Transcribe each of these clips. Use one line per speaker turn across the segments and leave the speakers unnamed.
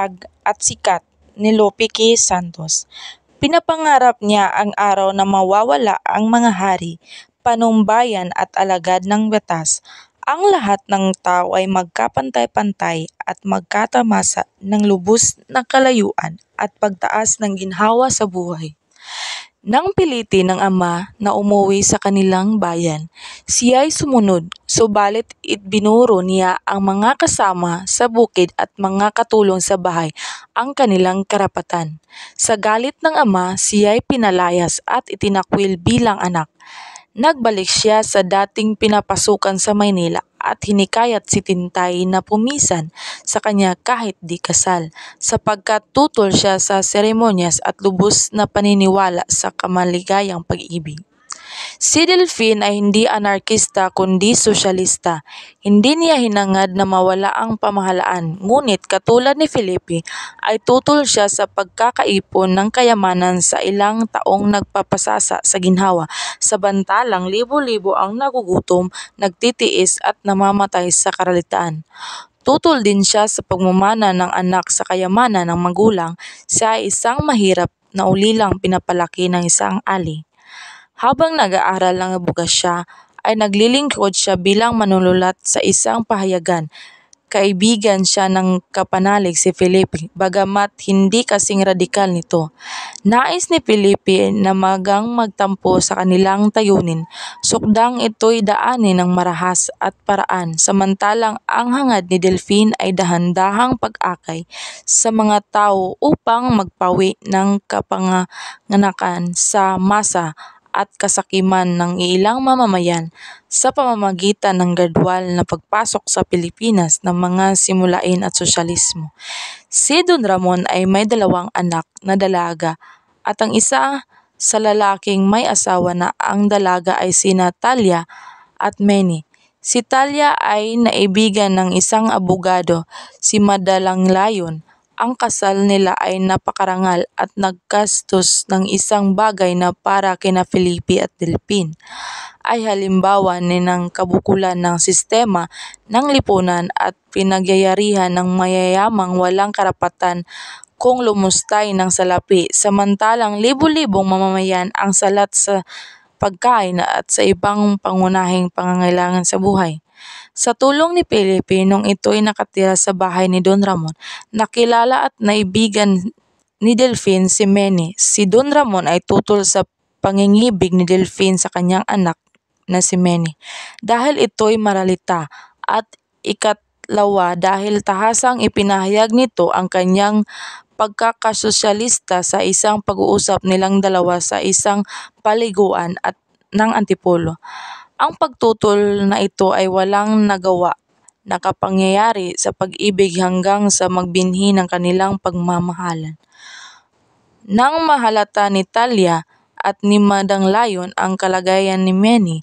matatag at sikat ni Lope K. Santos. Pinapangarap niya ang araw na mawawala ang mga hari, panumbaya at alagad ng batas. Ang lahat ng tao ay magkapantay-pantay at magkatamasa ng lubos na kalayuan at pagtaas ng ginhawa sa buhay. Nang pilitin ng ama na umuwi sa kanilang bayan, siya ay sumunod, subalit ibinuro niya ang mga kasama sa bukid at mga katulong sa bahay ang kanilang karapatan. Sa galit ng ama, siya ay pinalayas at itinakwil bilang anak. Nagbalik siya sa dating pinapasukan sa Maynila at hinikayat si Tintay na pumisan sa kanya kahit di kasal, sapagkat tutol siya sa seremonyas at lubos na paniniwala sa kamaligayang pag-ibig. Si Delfin ay hindi anarkista kundi sosyalista. Hindi niya hinangad na mawala ang pamahalaan, ngunit katulad ni Felipe ay tutol siya sa pagkakaipon ng kayamanan sa ilang taong nagpapasasa sa ginhawa, samantalang libo-libo ang nagugutom, nagtitiis at namamatay sa karalitaan. Tutol din siya sa pagmamana ng anak sa kayamanan ng magulang. Siya ay isang mahirap na ulilang pinapalaki ng isang ali. Habang nag-aaral ng abogasya, ay naglilingkod siya bilang manunulat sa isang pahayagan. Kaibigan siya ng kapanalig si Felipe, bagamat hindi kasing radikal nito. Nais ni Felipe na magtampo sa kanilang tayunin, sukdang ito'y daanin ng marahas at paraan, samantalang ang hangad ni Delfin ay dahan-dahang pag-akay sa mga tao upang magpawi ng kapanganakan sa masa at kasakiman ng ilang mamamayan sa pamamagitan ng gradwal na pagpasok sa Pilipinas ng mga simulain at sosyalismo. Si Don Ramon ay may 2 anak na dalaga at ang isa sa lalaking may asawa na. Ang dalaga ay sina Talia at Manny. Si Talia ay naibigan ng isang abogado, si Madalang Layon. Ang kasal nila ay napakarangal at naggastos ng isang bagay na para kina Felipe at Delfin ay halimbawa ng kabukulan ng sistema ng lipunan at pinagyayarihan ng mayayamang walang karapatan kung lumustay ng salapi, samantalang libo-libong mamamayan ang salat sa pagkain at sa ibang pangunahing pangangailangan sa buhay. Sa tulong ni Felipe nung ito'y nakatira sa bahay ni Don Ramon, nakilala at naibigan ni Delfin si Manny. Si Don Ramon ay tutol sa pangingibig ni Delfin sa kanyang anak na si Manny, dahil ito'y maralita, at ikatlawa dahil tahasang ipinahayag nito ang kanyang pagkakasosyalista sa isang pag-uusap nilang dalawa sa isang paliguan at ng Antipolo. Ang pagtutol na ito ay walang nagawa na kapangyayari sa pag-ibig hanggang sa magbinhi ng kanilang pagmamahalan. Nang mahalata ni Talia at ni Madang Layon ang kalagayan ni Manny,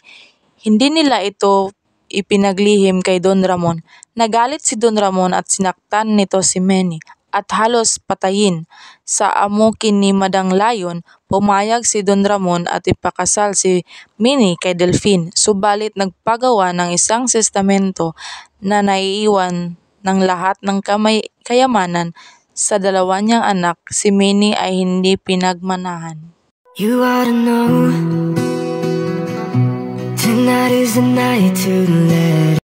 hindi nila ito ipinaglihim kay Don Ramon. Nagalit si Don Ramon at sinaktan nito si Manny at halos patayin. Sa amukin ni Madang Layon, pumayag si Don Ramon at ipakasal si Manny kay Delfin, subalit nagpagawa ng isang testamento na naiiwan ng lahat ng kayamanan sa 2 niyang anak. Si Manny ay hindi pinagmanahan.
You ought to know, tonight is the night to let